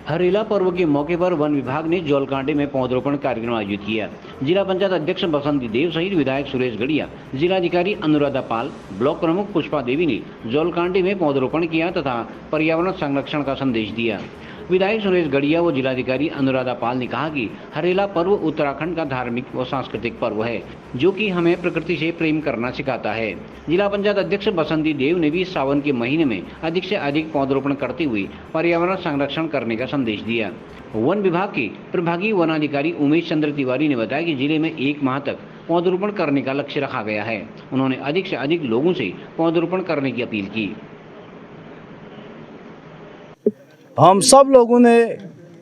हरेला पर्व के मौके पर वन विभाग ने जौलकांडे में पौधरोपण कार्यक्रम आयोजित किया। जिला पंचायत अध्यक्ष बसंती देव सहित विधायक सुरेश गढ़िया, जिलाधिकारी अनुराधा पाल, ब्लॉक प्रमुख पुष्पा देवी ने जौलकांडे में पौधरोपण किया तथा पर्यावरण संरक्षण का संदेश दिया। विधायक सुरेश गढ़िया व जिलाधिकारी अनुराधा पाल ने कहा कि हरेला पर्व उत्तराखंड का धार्मिक व सांस्कृतिक पर्व है, जो कि हमें प्रकृति से प्रेम करना सिखाता है। जिला पंचायत अध्यक्ष बसंती देव ने भी सावन के महीने में अधिक से अधिक पौधरोपण करते हुए पर्यावरण संरक्षण करने का संदेश दिया। वन विभाग के प्रभागी वनाधिकारी उमेश चंद्र तिवारी ने बताया कि जिले में 1 माह तक पौधरोपण करने का लक्ष्य रखा गया है। उन्होंने अधिक से अधिक लोगों से पौधरोपण करने की अपील की। हम सब लोगों ने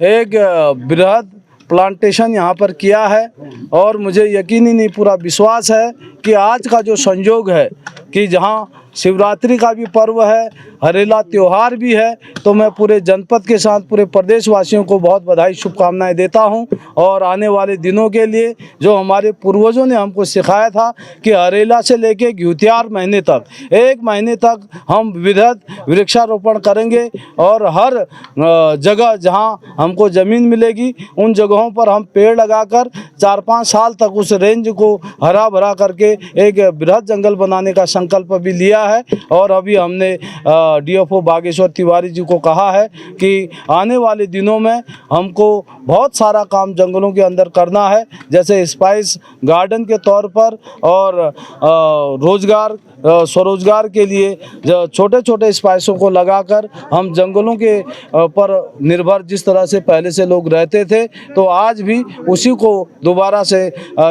एक बृहद प्लांटेशन यहाँ पर किया है और मुझे यकीनी नहीं पूरा विश्वास है कि आज का जो संयोग है कि जहाँ शिवरात्रि का भी पर्व है, हरेला त्यौहार भी है, तो मैं पूरे जनपद के साथ पूरे प्रदेशवासियों को बहुत बधाई शुभकामनाएं देता हूं। और आने वाले दिनों के लिए जो हमारे पूर्वजों ने हमको सिखाया था कि हरेला से लेके घ्यूतियार महीने तक 1 महीने तक हम विविध वृक्षारोपण करेंगे और हर जगह जहां हमको ज़मीन मिलेगी उन जगहों पर हम पेड़ लगाकर 4-5 साल तक उस रेंज को हरा भरा करके एक बृहद जंगल बनाने का संकल्प भी लिया है। और अभी हमने डीएफओ बागेश्वर तिवारी जी को कहा है कि आने वाले दिनों में हमको बहुत सारा काम जंगलों के अंदर करना है, जैसे स्पाइस गार्डन के तौर पर और रोजगार स्वरोजगार के लिए छोटे छोटे स्पाइसों को लगाकर हम जंगलों के पर निर्भर जिस तरह से पहले से लोग रहते थे, तो आज भी उसी को दोबारा से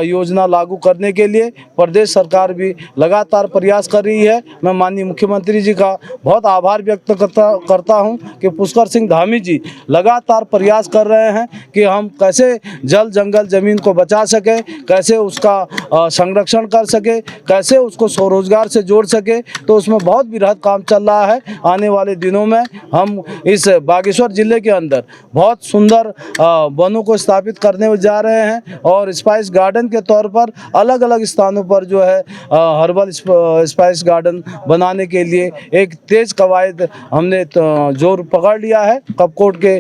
योजना लागू करने के लिए प्रदेश सरकार भी लगातार प्रयास कर रही है। मैं माननीय मुख्यमंत्री जी का बहुत आभार व्यक्त करता हूं कि पुष्कर सिंह धामी जी लगातार प्रयास कर रहे हैं कि हम कैसे जल जंगल ज़मीन को बचा सके, कैसे उसका संरक्षण कर सके, कैसे उसको स्वरोजगार से जोड़ सके। तो उसमें बहुत बृहद काम चल रहा है। आने वाले दिनों में हम इस बागेश्वर जिले के अंदर बहुत सुंदर वनों को स्थापित करने जा रहे हैं और स्पाइस गार्डन के तौर पर अलग अलग स्थानों पर जो है हर्बल स्पाइस गार्डन बनाने के लिए एक तेज कवायद हमने जोर पकड़ लिया है। कपकोट के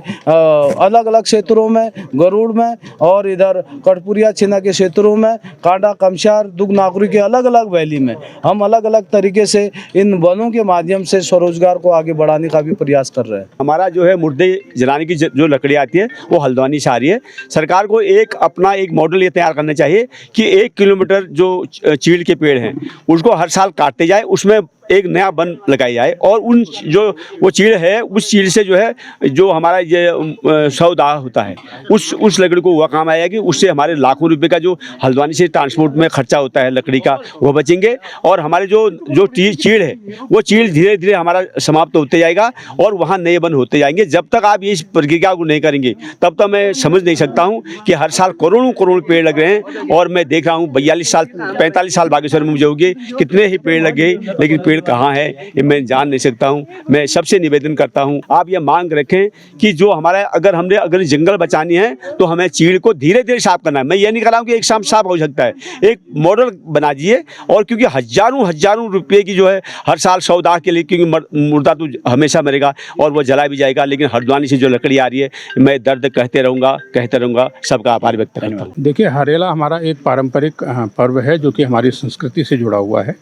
अलग अलग क्षेत्रों में, गरुड़ में और इधर कटपुरिया छिना के क्षेत्रों में, कांडा कमशार दुग नागरी के अलग अलग वैली में हम अलग अलग तरीके से इन वनों के माध्यम से स्वरोजगार को आगे बढ़ाने का भी प्रयास कर रहे हैं। हमारा जो है मुर्दे जलाने की जो लकड़ी आती है वो हल्द्वानी से आ रही है। सरकार को अपना एक मॉडल ये तैयार करना चाहिए कि 1 किलोमीटर जो चीड़ के पेड़ हैं उसको हर साल काटते जाए, उसमें एक नया वन लगाई जाए और उन जो वो चीड़ है उस चीड़ से जो है जो हमारा ये सौदा होता है उस लकड़ी को हुआ काम आएगा कि उससे हमारे लाखों रुपए का जो हल्द्वानी से ट्रांसपोर्ट में खर्चा होता है लकड़ी का वो बचेंगे और हमारे जो चीड़ है वो चीड़ धीरे धीरे हमारा समाप्त होते जाएगा और वहाँ नए वन होते जाएंगे। जब तक आप इस प्रक्रिया को नहीं करेंगे तब तक मैं समझ नहीं सकता हूँ कि हर साल करोड़ों पेड़ लग रहे हैं और मैं देख रहा हूँ 45 साल बागेश्वर में मुझे हो गए कितने ही पेड़ लगे, लेकिन पेड़ कहाँ है ये मैं जान नहीं सकता हूँ। मैं सबसे निवेदन करता हूँ आप ये मांग रखें कि जो हमारा अगर जंगल बचानी है तो हमें चीड़ को धीरे धीरे साफ करना है। मैं ये नहीं कह रहा हूँ कि एक शाम साफ हो सकता है, एक मॉडल बना दीजिए। और क्योंकि हजारों रुपये की जो है हर साल सौदा के लिए, क्योंकि मुर्दा तो हमेशा मरेगा और वो जला भी जाएगा, लेकिन हल्द्वानी से जो लकड़ी आ रही है मैं दर्द कहते रहूँगा। सबका आभार व्यक्त करता हूँ। देखिए, हरेला हमारा एक पारंपरिक पर्व है जो कि हमारी संस्कृति से जुड़ा हुआ है।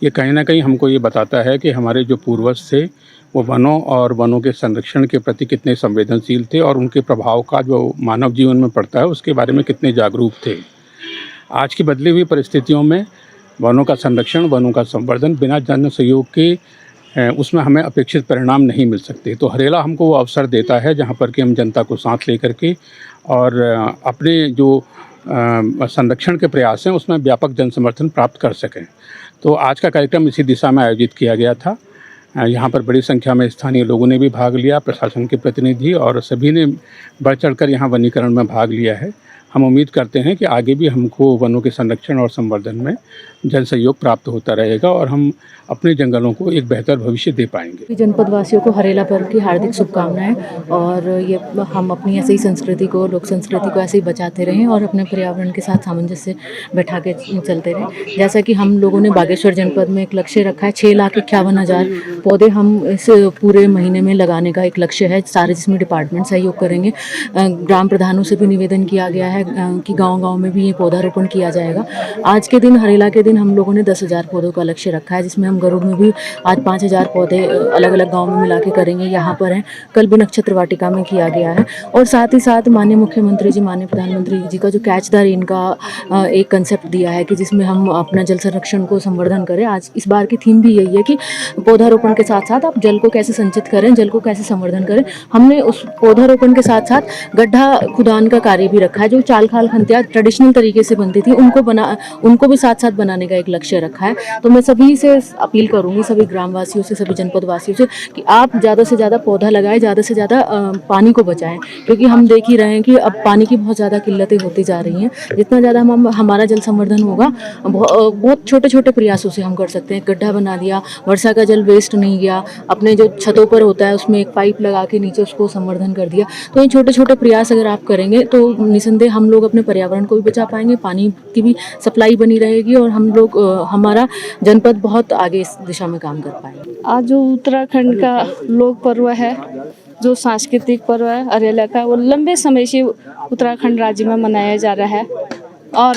ये कहीं ना कहीं हमको ये बताता है कि हमारे जो पूर्वज थे वो वनों और वनों के संरक्षण के प्रति कितने संवेदनशील थे और उनके प्रभाव का जो मानव जीवन में पड़ता है उसके बारे में कितने जागरूक थे। आज की बदली हुई परिस्थितियों में वनों का संरक्षण, वनों का संवर्धन बिना जन सहयोग के उसमें हमें अपेक्षित परिणाम नहीं मिल सकते। तो हरेला हमको वो अवसर देता है जहाँ पर कि हम जनता को साथ लेकर के और अपने जो संरक्षण के प्रयास हैं उसमें व्यापक जन समर्थन प्राप्त कर सकें। तो आज का कार्यक्रम इसी दिशा में आयोजित किया गया था। यहाँ पर बड़ी संख्या में स्थानीय लोगों ने भी भाग लिया, प्रशासन के प्रतिनिधि और सभी ने बढ़ चढ़कर यहाँ वनीकरण में भाग लिया है। हम उम्मीद करते हैं कि आगे भी हमको वनों के संरक्षण और संवर्धन में जन सहयोग प्राप्त होता रहेगा और हम अपने जंगलों को एक बेहतर भविष्य दे पाएंगे। जनपद वासियों को हरेला पर्व की हार्दिक शुभकामनाएं और ये हम अपनी ऐसे ही संस्कृति को, लोक संस्कृति को ऐसे ही बचाते रहें और अपने पर्यावरण के साथ सामंजस्य बैठा के चलते रहें। जैसा कि हम लोगों ने बागेश्वर जनपद में एक लक्ष्य रखा है, 6,51,000 पौधे हम इस पूरे महीने में लगाने का एक लक्ष्य है, सारे जिसमें डिपार्टमेंट सहयोग करेंगे। ग्राम प्रधानों से भी निवेदन किया गया है कि गाँव-गाँव में भी ये पौधारोपण किया जाएगा। आज के दिन, हरेला के दिन, हम लोगों ने 10,000 पौधों का लक्ष्य रखा है, जिसमें हम गरुड़ में भी आज 5,000 पौधे अलग अलग गांव में मिला के करेंगे। यहाँ पर हैं, कल भी नक्षत्र वाटिका में किया गया है। और साथ ही साथ माननीय मुख्यमंत्री जी, माननीय प्रधानमंत्री जी का जो कैच द रेन का एक कंसेप्ट दिया है कि जिसमें हम अपना जल संरक्षण को संवर्धन करें। आज इस बार की थीम भी यही है कि पौधारोपण के साथ साथ आप जल को कैसे संचित करें, जल को कैसे संवर्धन करें। हमने उस पौधारोपण के साथ साथ गड्ढा खुदान का कार्य भी रखा है, जो चाल खाल खंतिया ट्रेडिशनल तरीके से बनती थी, उनको भी साथ साथ बनाने का एक लक्ष्य रखा है। तो मैं सभी से अपील करूंगी, सभी ग्रामवासियों से, सभी जनपद वासियों से, कि आप ज़्यादा से ज़्यादा पौधा लगाएं, ज़्यादा से ज़्यादा पानी को बचाएं, क्योंकि हम देख ही रहे हैं कि अब पानी की बहुत ज़्यादा किल्लतें होती जा रही हैं। जितना ज़्यादा हमारा जल संवर्धन होगा, बहुत छोटे छोटे प्रयासों से हम कर सकते हैं। गड्ढा बना दिया, वर्षा का जल वेस्ट नहीं गया, अपने जो छतों पर होता है उसमें एक पाइप लगा के नीचे उसको संवर्धन कर दिया। तो ये छोटे छोटे प्रयास अगर आप करेंगे तो निसंदेह हम लोग अपने पर्यावरण को भी बचा पाएंगे, पानी की भी सप्लाई बनी रहेगी और हम लोग हमारा जनपद बहुत आगे इस दिशा में काम कर पाएंगे। आज जो उत्तराखंड का लोक पर्व है, जो सांस्कृतिक पर्व है हरेला का, वो लंबे समय से उत्तराखंड राज्य में मनाया जा रहा है और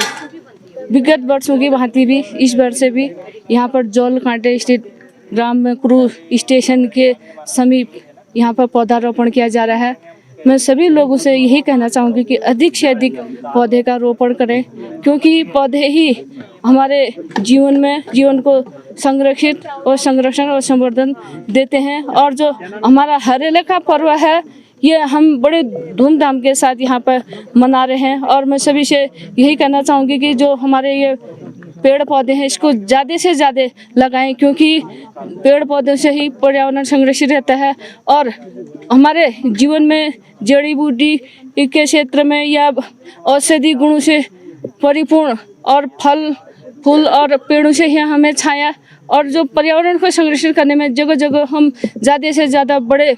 विगत वर्षों की भांति भी इस वर्ष से भी यहाँ पर जौलकांटे स्थित ग्राम में क्रू स्टेशन के समीप यहाँ पर पौधारोपण किया जा रहा है। मैं सभी लोगों से यही कहना चाहूँगी कि अधिक से अधिक पौधे का रोपण करें, क्योंकि पौधे ही हमारे जीवन को संरक्षित और संरक्षण और संवर्धन देते हैं। और जो हमारा हरेला का पर्व है, ये हम बड़े धूमधाम के साथ यहाँ पर मना रहे हैं। और मैं सभी से यही कहना चाहूँगी कि जो हमारे ये पेड़ पौधे हैं, इसको ज़्यादा से ज़्यादा लगाएं, क्योंकि पेड़ पौधों से ही पर्यावरण संरक्षित रहता है। और हमारे जीवन में जड़ी बूटी के क्षेत्र में या औषधि गुणों से परिपूर्ण और फल फूल और पेड़ों से ही हमें छाया और जो पर्यावरण को संरक्षित करने में जगह जगह हम ज़्यादा से ज़्यादा बड़े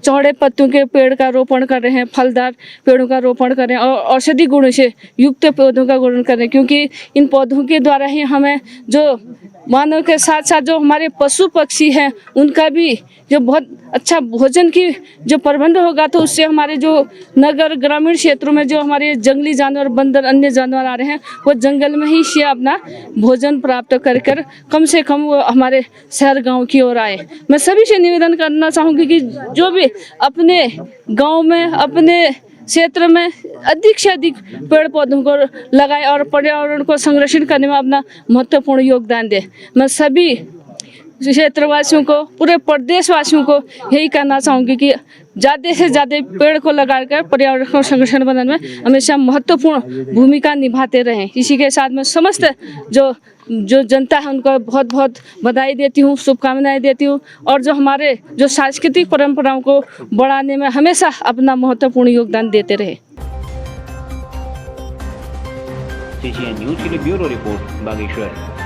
चौड़े पत्तों के पेड़ का रोपण कर रहे हैं, फलदार पेड़ों का रोपण करें और औषधि गुणों से युक्त पौधों का रोपण करें, क्योंकि इन पौधों के द्वारा ही हमें जो मानव के साथ साथ जो हमारे पशु पक्षी हैं उनका भी जो बहुत अच्छा भोजन की जो प्रबंध होगा, तो उससे हमारे जो नगर ग्रामीण क्षेत्रों में जो हमारे जंगली जानवर, बंदर, अन्य जानवर आ रहे हैं, वो जंगल में ही से अपना भोजन प्राप्त कर कम से कम वो हमारे शहर गांव की ओर आए। मैं सभी से निवेदन करना चाहूँगी कि जो भी अपने गांव में, अपने क्षेत्र में अधिक से अधिक पेड़ पौधों को लगाए और पर्यावरण को संरक्षित करने में अपना महत्वपूर्ण योगदान दे। मैं सभी क्षेत्रवासियों को, पूरे प्रदेशवासियों को यही कहना चाहूँगी कि ज़्यादा से ज़्यादा पेड़ को लगाकर पर्यावरण को संरक्षण बनाने में हमेशा महत्वपूर्ण भूमिका निभाते रहें। इसी के साथ में समस्त जो जनता है उनको बहुत बहुत बधाई देती हूँ, शुभकामनाएं देती हूँ और जो हमारे जो सांस्कृतिक परंपराओं को बढ़ाने में हमेशा अपना महत्वपूर्ण योगदान देते रहे। CCN न्यूज़ के लिए ब्यूरो रिपोर्ट बागेश्वर।